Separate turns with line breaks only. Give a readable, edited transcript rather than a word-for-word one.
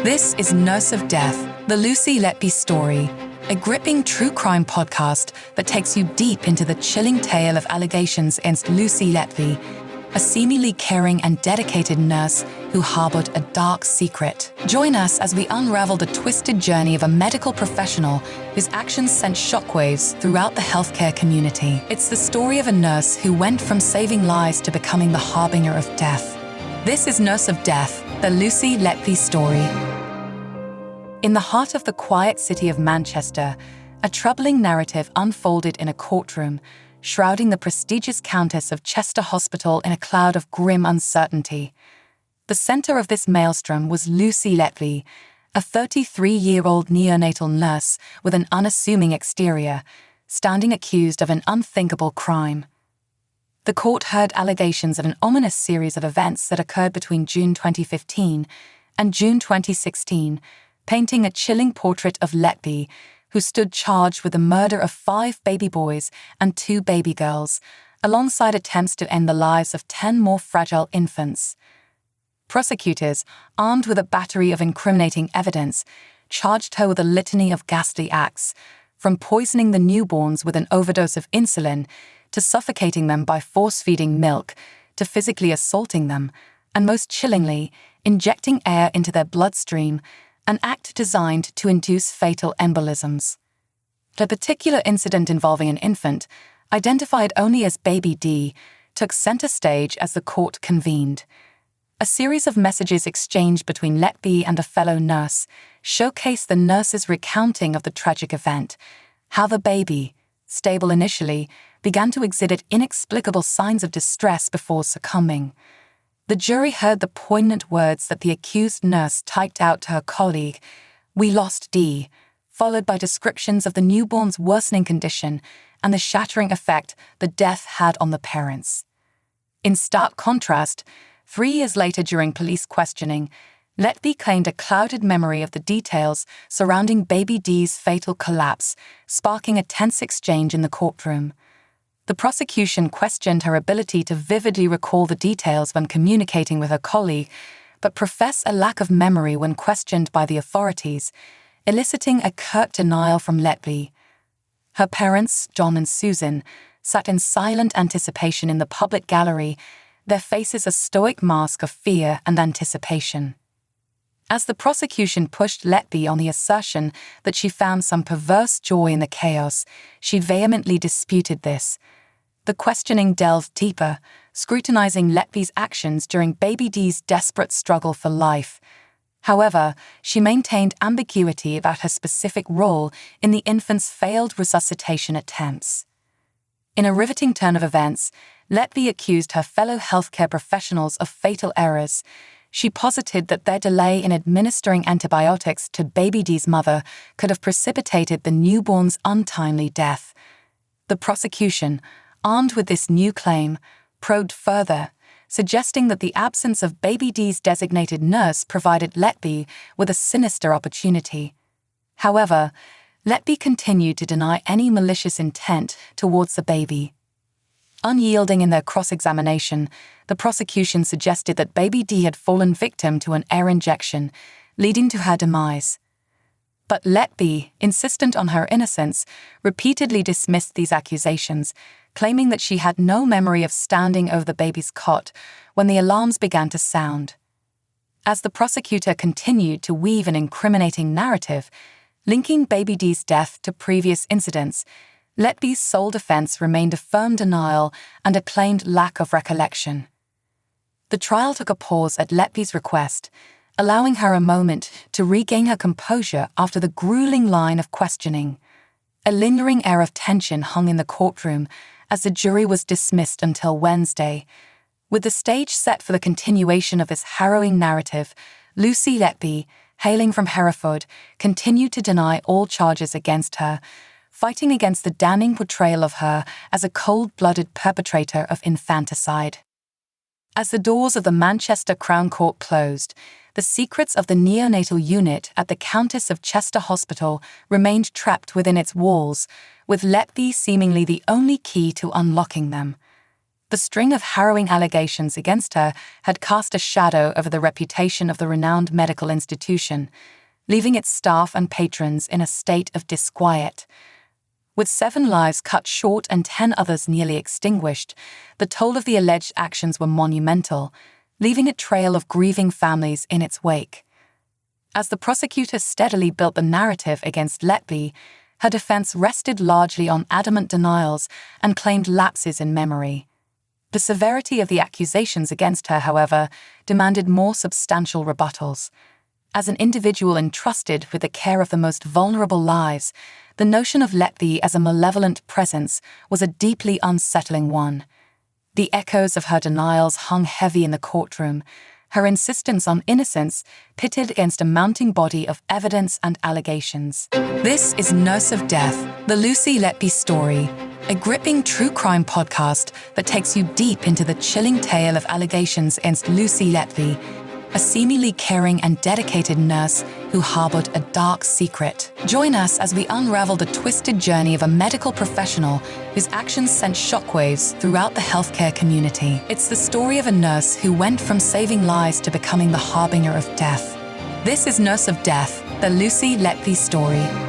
This is Nurse of Death, the Lucy Letby story, a gripping true crime podcast that takes you deep into the chilling tale of allegations against Lucy Letby, a seemingly caring and dedicated nurse who harbored a dark secret. Join us as we unravel the twisted journey of a medical professional whose actions sent shockwaves throughout the healthcare community. It's the story of a nurse who went from saving lives to becoming the harbinger of death. This is Nurse of Death, the Lucy Letby story. In the heart of the quiet city of Manchester, a troubling narrative unfolded in a courtroom, shrouding the prestigious Countess of Chester Hospital in a cloud of grim uncertainty. The center of this maelstrom was Lucy Letby, a 33-year-old neonatal nurse with an unassuming exterior, standing accused of an unthinkable crime. The court heard allegations of an ominous series of events that occurred between June 2015 and June 2016, painting a chilling portrait of Letby, who stood charged with the murder of 5 baby boys and 2 baby girls, alongside attempts to end the lives of 10 more fragile infants. Prosecutors, armed with a battery of incriminating evidence, charged her with a litany of ghastly acts, from poisoning the newborns with an overdose of insulin, to suffocating them by force-feeding milk, to physically assaulting them, and most chillingly, injecting air into their bloodstream, an act designed to induce fatal embolisms. The particular incident involving an infant, identified only as Baby D, took center stage as the court convened. A series of messages exchanged between Letby and a fellow nurse showcased the nurse's recounting of the tragic event, how the baby, stable initially, began to exhibit inexplicable signs of distress before succumbing. The jury heard the poignant words that the accused nurse typed out to her colleague, "We lost D," followed by descriptions of the newborn's worsening condition and the shattering effect the death had on the parents. In stark contrast, 3 years later during police questioning, Letby claimed a clouded memory of the details surrounding Baby D's fatal collapse, sparking a tense exchange in the courtroom. The prosecution questioned her ability to vividly recall the details when communicating with her colleague, but professed a lack of memory when questioned by the authorities, eliciting a curt denial from Letby. Her parents, John and Susan, sat in silent anticipation in the public gallery, their faces a stoic mask of fear and anticipation. As the prosecution pushed Letby on the assertion that she found some perverse joy in the chaos, she vehemently disputed this. The questioning delved deeper, scrutinizing Letby's actions during Baby D's desperate struggle for life. However, she maintained ambiguity about her specific role in the infant's failed resuscitation attempts. In a riveting turn of events, Letby accused her fellow healthcare professionals of fatal errors. She posited that their delay in administering antibiotics to Baby D's mother could have precipitated the newborn's untimely death. The prosecution, armed with this new claim, probed further, suggesting that the absence of Baby D's designated nurse provided Letby with a sinister opportunity. However, Letby continued to deny any malicious intent towards the baby. Unyielding in their cross-examination, the prosecution suggested that Baby D had fallen victim to an air injection, leading to her demise. But Letby, insistent on her innocence, repeatedly dismissed these accusations, claiming that she had no memory of standing over the baby's cot when the alarms began to sound. As the prosecutor continued to weave an incriminating narrative, linking Baby D's death to previous incidents, Letby's sole defense remained a firm denial and a claimed lack of recollection. The trial took a pause at Letby's request, allowing her a moment to regain her composure after the grueling line of questioning. A lingering air of tension hung in the courtroom as the jury was dismissed until Wednesday. With the stage set for the continuation of this harrowing narrative, Lucy Letby, hailing from Hereford, continued to deny all charges against her, fighting against the damning portrayal of her as a cold-blooded perpetrator of infanticide. As the doors of the Manchester Crown Court closed, the secrets of the neonatal unit at the Countess of Chester Hospital remained trapped within its walls, with Letby seemingly the only key to unlocking them. The string of harrowing allegations against her had cast a shadow over the reputation of the renowned medical institution, leaving its staff and patrons in a state of disquiet. With 7 lives cut short and 10 others nearly extinguished, the toll of the alleged actions were monumental, leaving a trail of grieving families in its wake. As the prosecutor steadily built the narrative against Letby, her defense rested largely on adamant denials and claimed lapses in memory. The severity of the accusations against her, however, demanded more substantial rebuttals. As an individual entrusted with the care of the most vulnerable lives, the notion of Letby as a malevolent presence was a deeply unsettling one. The echoes of her denials hung heavy in the courtroom, her insistence on innocence pitted against a mounting body of evidence and allegations. This is Nurse of Death, the Lucy Letby story, a gripping true crime podcast that takes you deep into the chilling tale of allegations against Lucy Letby, a seemingly caring and dedicated nurse who harbored a dark secret. Join us as we unravel the twisted journey of a medical professional whose actions sent shockwaves throughout the healthcare community. It's the story of a nurse who went from saving lives to becoming the harbinger of death. This is Nurse of Death, the Lucy Letby story.